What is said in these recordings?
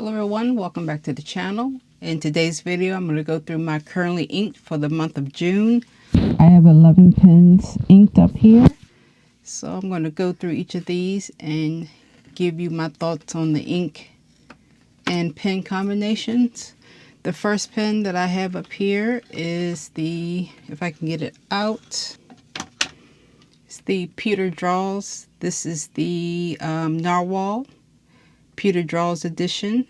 Hello everyone, welcome back to the channel. In today's video, I'm going to go through my currently inked for the month of June. I have 11 pens inked up here. So I'm going to go through each of these and give you my thoughts on the ink and pen combinations. The first pen that I have up here is the, if I can get it out, it's the Pewter Draws. This is the Narwhal Pewter Draws edition.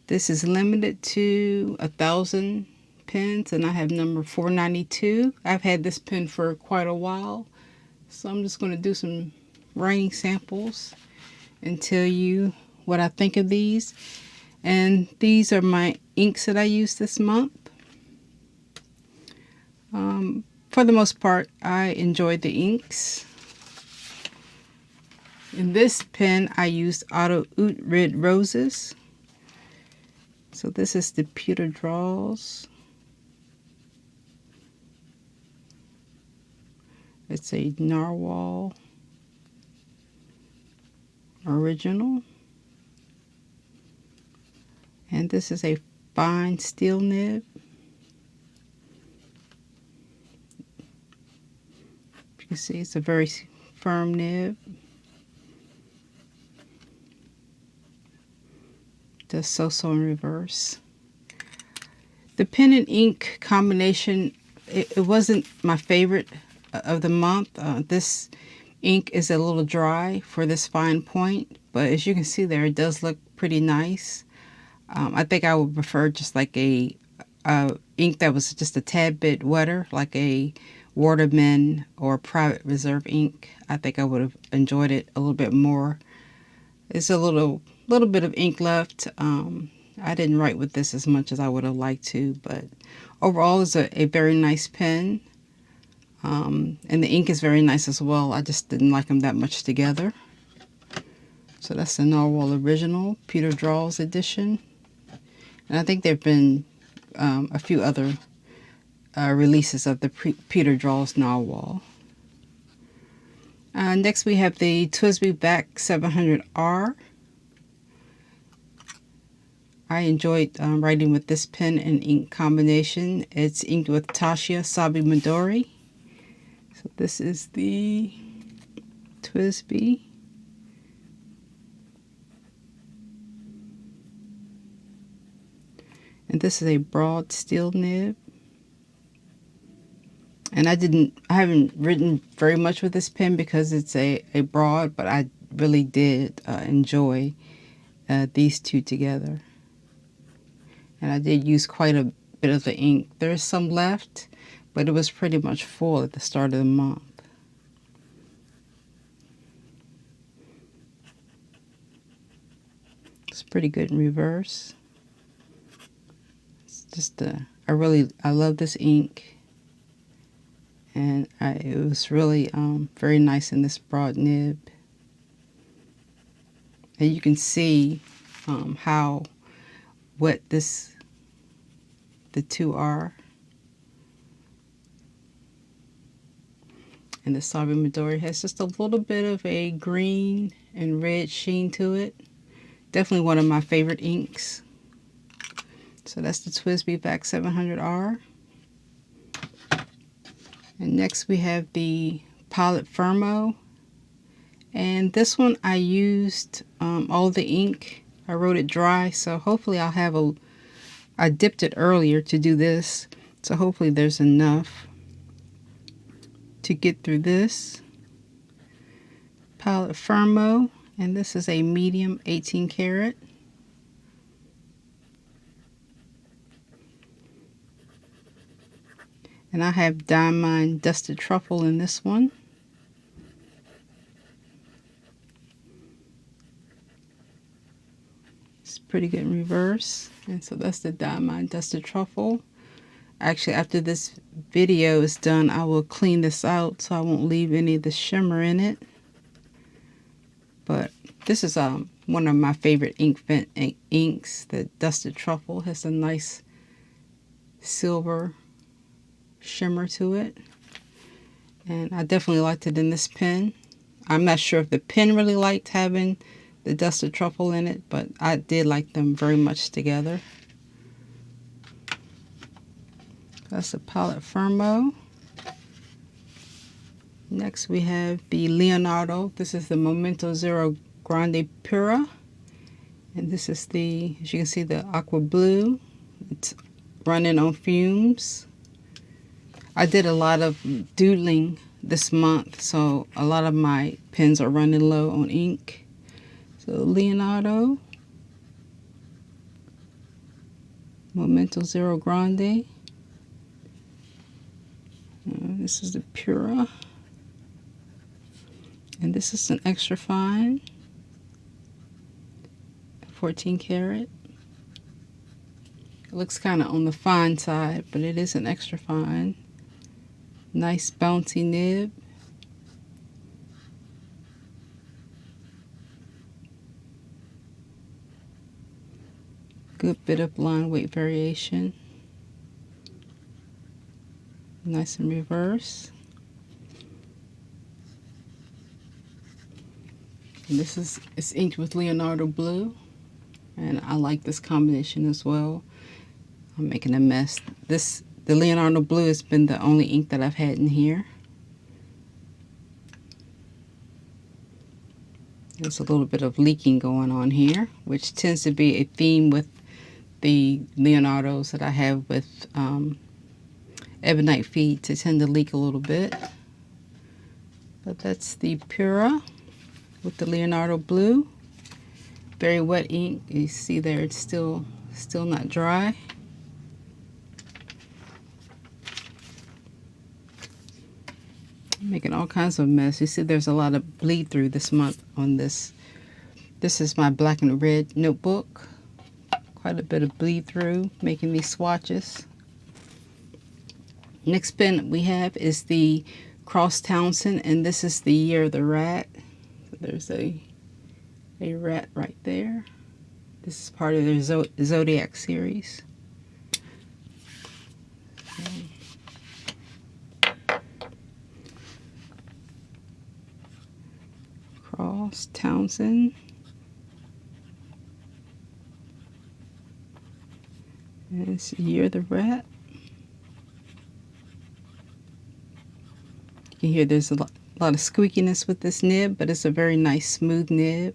This is limited to 1,000 pens and I have number 492. I've had this pen for quite a while, so I'm just going to do some writing samples and tell you what I think of these. And these are my inks that I used this month. For the most part, I enjoyed the inks. In this pen, I used Auto Oud Red Roses. So this is the Pewter Draws. It's a Narwhal original. And this is a fine steel nib. You can see it's a very firm nib. Does so in reverse. The pen and ink combination, it wasn't my favorite of the month. This ink is a little dry for this fine point, but as you can see there, it does look pretty nice. I think I would prefer just like a ink that was just a tad bit wetter, like a Waterman or Private Reserve ink. I think I would have enjoyed it a little bit more. It's a little bit of ink left. I didn't write with this as much as I would have liked to, but overall it's a very nice pen. And the ink is very nice as well. I just didn't like them that much together. So that's the Narwhal Original Pewter Draws edition. And I think there have been a few other releases of the Pewter Draws Narwhal. Next we have the TWSBI Vac 700R. I enjoyed writing with this pen and ink combination. It's inked with TWSBI Midori. So this is the TWSBI. And this is a broad steel nib. And I haven't written very much with this pen because it's a broad, but I really did enjoy these two together. And I did use quite a bit of the ink. There's some left, but it was pretty much full at the start of the month. It's pretty good in reverse. It's just I love this ink. And it was really very nice in this broad nib. And you can see how wet the two are. And the TWSBI Midori has just a little bit of a green and red sheen to it. Definitely one of my favorite inks. So that's the TWSBI Vac 700R. And next we have the Pilot Fermo. And this one I used all the ink. I wrote it dry, so hopefully I'll have I dipped it earlier to do this, so hopefully there's enough to get through this. Pilot Fermo, and this is a medium 18 karat. And I have Diamond Dusted Truffle in this one. It's pretty good in reverse. And so that's the Diamond Dusted Truffle. Actually, after this video is done, I will clean this out so I won't leave any of the shimmer in it. But this is one of my favorite inks. The Dusted Truffle has a nice silver shimmer to it, and I definitely liked it in this pen. I'm not sure if the pen really liked having the dusted truffle in it, but I did like them very much together. That's the palette Fermo. Next we have the Leonardo. This is the Momento Zero Grande Pura. And this is the, as you can see, the aqua blue. It's running on fumes. I did a lot of doodling this month, so a lot of my pens are running low on ink. So Leonardo, Momento Zero Grande. This is the Pura. And this is an extra fine, 14 karat. It looks kind of on the fine side, but it is an extra fine. Nice bouncy nib. Good bit of line weight variation. Nice in reverse. And this is, it's inked with Leonardo blue, and I like this combination as well. I'm making a mess. The Leonardo blue has been the only ink that I've had in here. There's a little bit of leaking going on here, which tends to be a theme with the Leonardos that I have with ebonite feeds. They tend to leak a little bit. But that's the Pura with the Leonardo blue. Very wet ink. You see there, it's still not dry. I'm making all kinds of mess. You see there's a lot of bleed through this month on this. This is my black and red notebook. Quite a bit of bleed through, making these swatches. Next pen we have is the Cross Townsend, and this is the Year of the Rat. So there's a rat right there. This is part of their Zodiac series. Cross Townsend. And it's Year of the Rat. You can hear there's a lot of squeakiness with this nib, but it's a very nice smooth nib.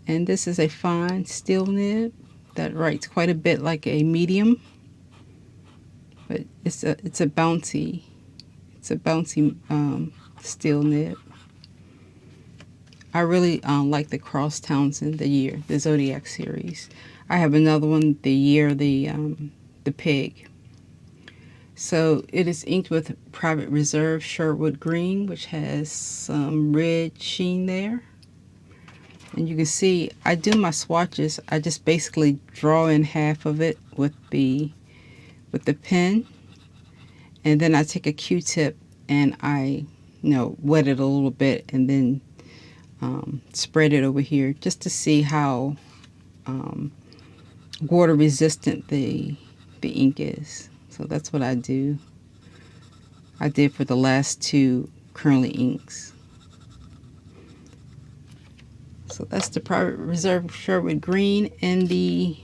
And this is a fine steel nib that writes quite a bit like a medium, but it's a bouncy steel nib. I really like the Cross Townsend, the Zodiac series. I have another one, the Year, the pig. So it is inked with Private Reserve Sherwood Green, which has some red sheen there. And you can see I do my swatches. I just basically draw in half of it with the pen, and then I take a Q-tip and I wet it a little bit, and then spread it over here just to see how water resistant the ink is. So that's what I do. I did for the last two curly inks. So that's the Private Reserve Sherwood Green and the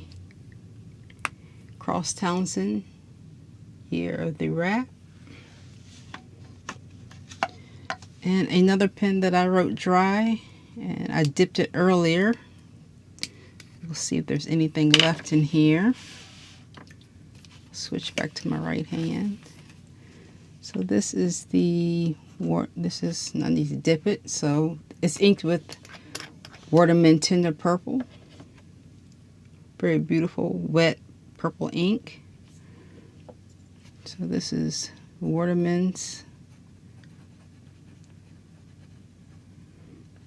Cross Townsend Year of the Rat. And another pen that I wrote dry, and I dipped it earlier. We'll see if there's anything left in here. Switch back to my right hand. So this is I need to dip it. So it's inked with Waterman Tender Purple. Very beautiful wet purple ink. So this is Waterman's.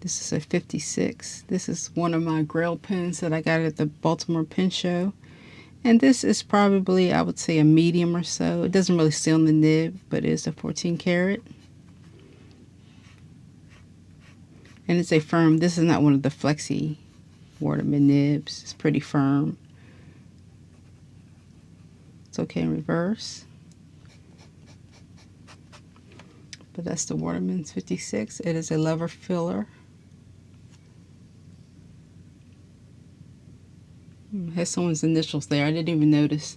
This is a 56. This is one of my Grail pens that I got at the Baltimore Pen Show. And this is probably, I would say, a medium or so. It doesn't really seal in the nib, but it is a 14 karat. And it's a firm, this is not one of the flexi Waterman nibs. It's pretty firm. It's okay in reverse. But that's the Waterman's 56. It is a lever filler. has someone's initials there. I didn't even notice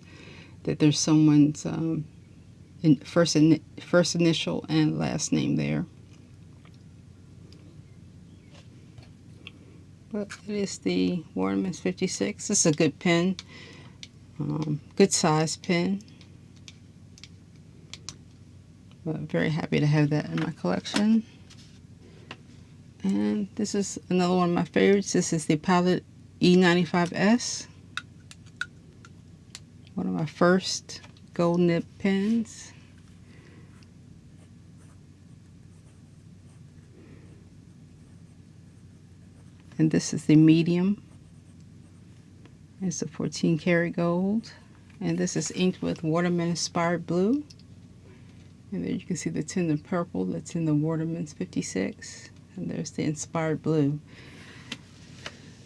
that there's someone's first initial and last name there. But it is the Waterman 56. This is a good pen, good size pen. But very happy to have that in my collection. And this is another one of my favorites. This is the Elite E95S. One of my first gold nib pens. And this is the medium. It's a 14 karat gold. And this is inked with Waterman inspired blue. And there you can see the tint of purple that's in the Waterman's 56. And there's the inspired blue.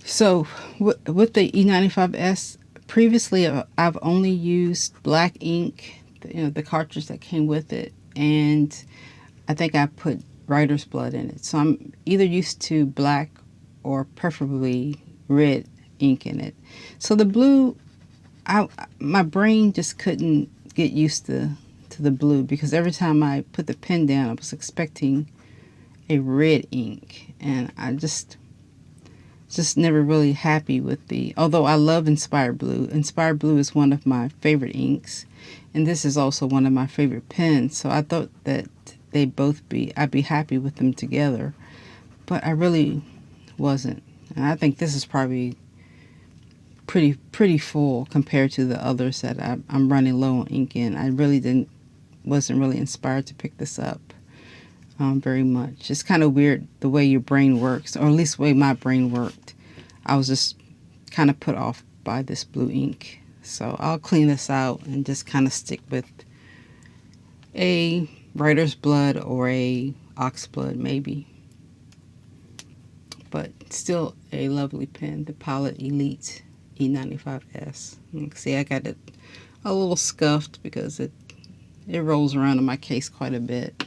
So with the E95S, previously I've only used black ink, the cartridge that came with it, and I think I put writer's blood in it. So I'm either used to black or preferably red ink in it. So the blue, my brain just couldn't get used to the blue, because every time I put the pen down I was expecting a red ink, and I just never really happy with the, although I love inspired blue. Inspired blue is one of my favorite inks, and this is also one of my favorite pens, so I thought that I'd be happy with them together, but I really wasn't. And I think this is probably pretty full compared to the others that I'm running low on ink in. I really wasn't really inspired to pick this up very much. It's kind of weird the way your brain works, or at least the way my brain worked. I was just kind of put off by this blue ink. So I'll clean this out and just kind of stick with a writer's blood or a ox blood maybe. But still a lovely pen, the Pilot Elite E95S. You can see I got it a little scuffed because it rolls around in my case quite a bit.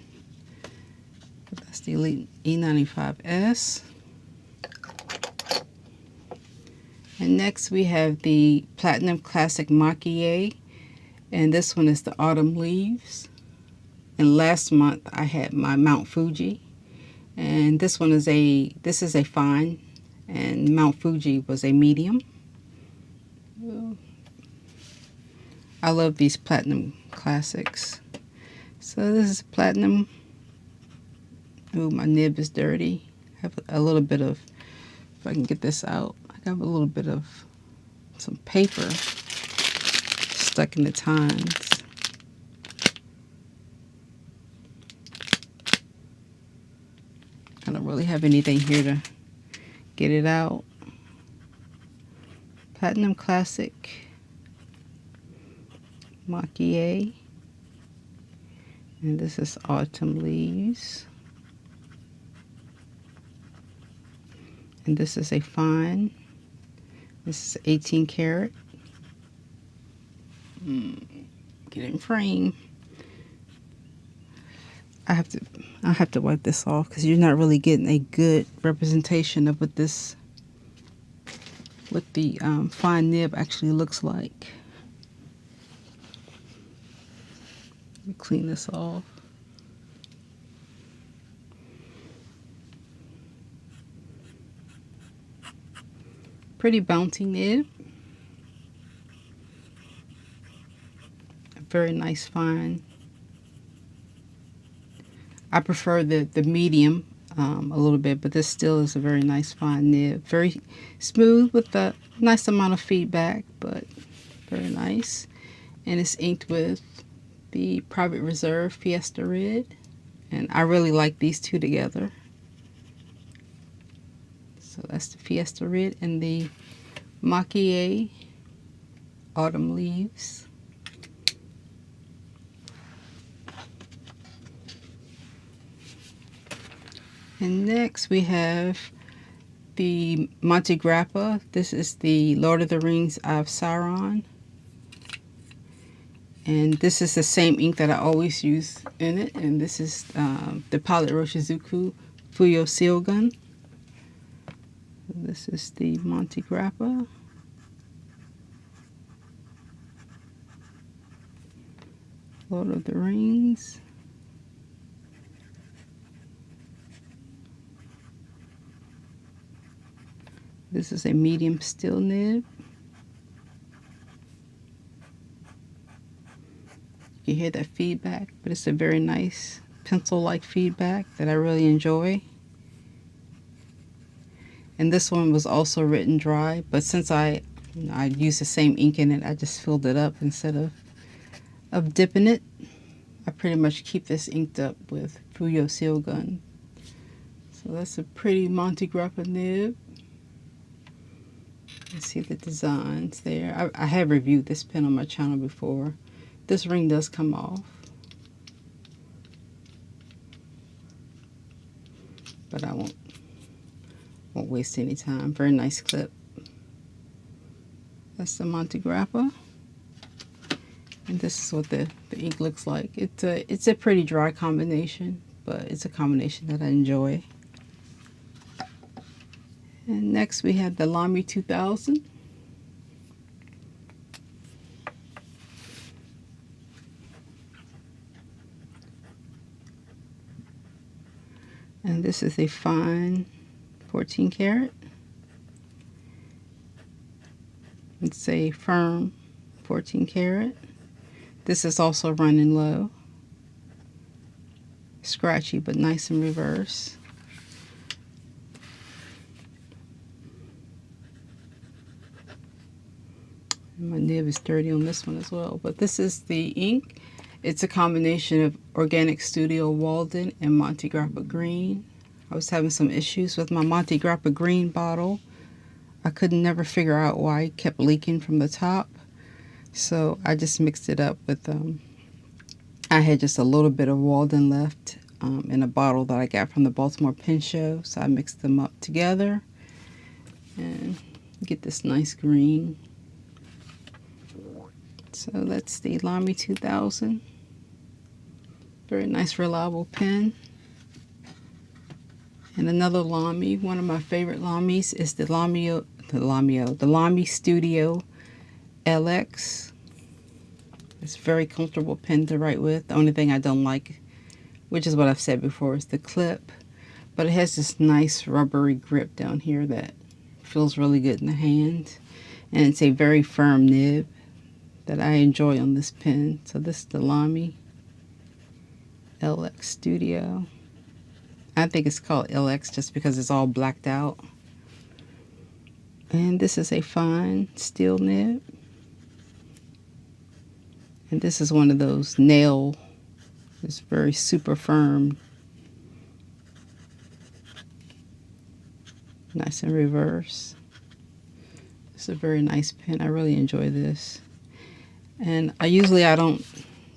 But that's the Elite E95S. And next we have the Platinum Classic Maki-e, and this one is the Autumn Leaves. And last month I had my Mount Fuji, and this is a fine, and Mount Fuji was a medium. I love these Platinum Classics. So this is Platinum. Ooh, my nib is dirty. I have a little bit of, if I can get this out, I have a little bit of some paper stuck in the tines. I don't really have anything here to get it out. Platinum Classic Maki-e, and this is Autumn Leaves, and this is a fine. This is 18 karat. Get in frame. I have to wipe this off because you're not really getting a good representation of what the fine nib actually looks like. Let me clean this off. Pretty bounty nib. A very nice fine. I prefer the medium a little bit, but this still is a very nice fine nib. Very smooth with a nice amount of feedback, but very nice. And it's inked with the Private Reserve Fiesta Red, and I really like these two together. So that's the Fiesta Red and the Maki-e Autumn Leaves. And next we have the Montegrappa. This is the Lord of the Rings of Sauron. And this is the same ink that I always use in it. And this is the Pilot Roshizuku Fuyo Seal Gun. This is the Montegrappa. Lord of the Rings. This is a medium steel nib. You hear that feedback, but it's a very nice pencil-like feedback that I really enjoy. And this one was also written dry, but since I used the same ink in it, I just filled it up instead of dipping it. I pretty much keep this inked up with Fuyo Seal Gun. So that's a pretty Montegrappa nib. You see the designs there. I have reviewed this pen on my channel before. This ring does come off, but I won't waste any time. Very nice clip. That's the Montegrappa, and this is what the ink looks like. It's a pretty dry combination, but it's a combination that I enjoy. And next we have the Lamy 2000. And this is a fine 14 karat. It's a firm 14 karat. This is also running low. Scratchy but nice in reverse. And my nib is dirty on this one as well. But this is the ink. It's a combination of Organic Studio Walden and Montegrappa Green. I was having some issues with my Montegrappa Green bottle. I could never figure out why it kept leaking from the top. So I just mixed it up with, I had just a little bit of Walden left in a bottle that I got from the Baltimore Pen Show. So I mixed them up together and get this nice green. So that's the Lamy 2000. Very nice, reliable pen. And another Lamy, one of my favorite Lamys is the Lamy Studio LX. It's a very comfortable pen to write with. The only thing I don't like, which is what I've said before, is the clip. But it has this nice rubbery grip down here that feels really good in the hand. And it's a very firm nib that I enjoy on this pen. So this is the Lamy LX Studio. I think it's called LX just because it's all blacked out. And this is a fine steel nib. And this is one of those nail, it's very super firm. Nice in reverse. It's a very nice pen. I really enjoy this. And I don't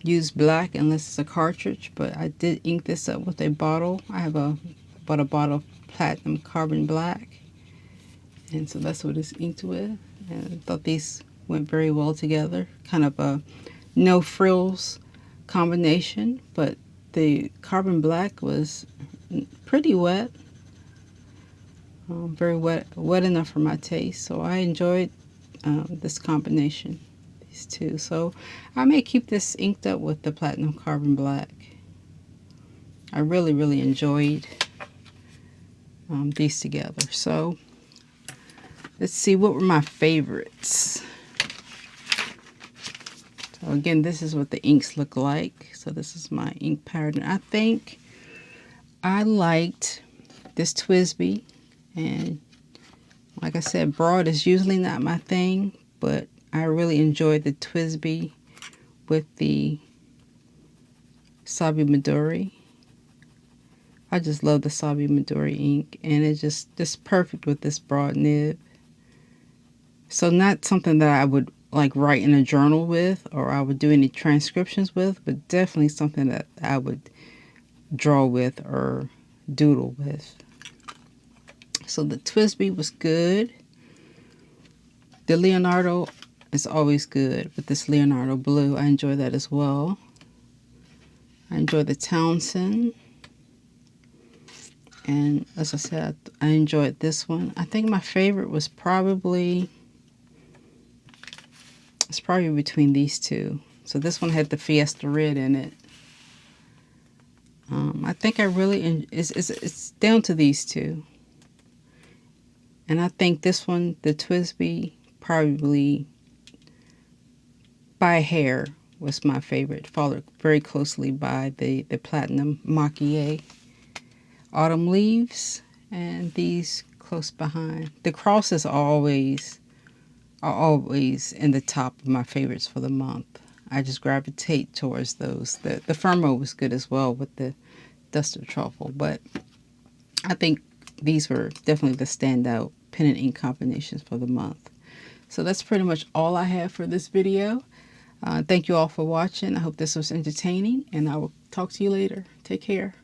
use black unless it's a cartridge, but I did ink this up with a bottle. I have bought a bottle of platinum carbon black, and so that's what it's inked with. And I thought these went very well together. Kind of a no frills combination, but the carbon black was pretty wet, very wet enough for my taste. So I enjoyed this combination. Too. So I may keep this inked up with the platinum carbon black. I really enjoyed these together. So let's see, what were my favorites? So again, this is what the inks look like. So this is my ink pattern. I think I liked this TWSBI, and like I said, broad is usually not my thing, but I really enjoyed the TWSBI with the Sabi Midori. I just love the Sabi Midori ink, and it's just perfect with this broad nib. So not something that I would like write in a journal with, or I would do any transcriptions with, but definitely something that I would draw with or doodle with. So the TWSBI was good. The Leonardo is always good, but this Leonardo blue, I enjoy that as well. I enjoy the Townsend. And as I said, I enjoyed this one. I think my favorite was probably, it's probably between these two. So this one had the Fiesta Red in it. I think I really, it's down to these two. And I think this one, the TWSBI, probably by hair was my favorite, followed very closely by the Platinum Maki-e Autumn Leaves, and these close behind. The crosses are always in the top of my favorites for the month. I just gravitate towards those. The Fermo was good as well with the Dust of Truffle, but I think these were definitely the standout pen and ink combinations for the month. So that's pretty much all I have for this video. Thank you all for watching. I hope this was entertaining, and I will talk to you later. Take care.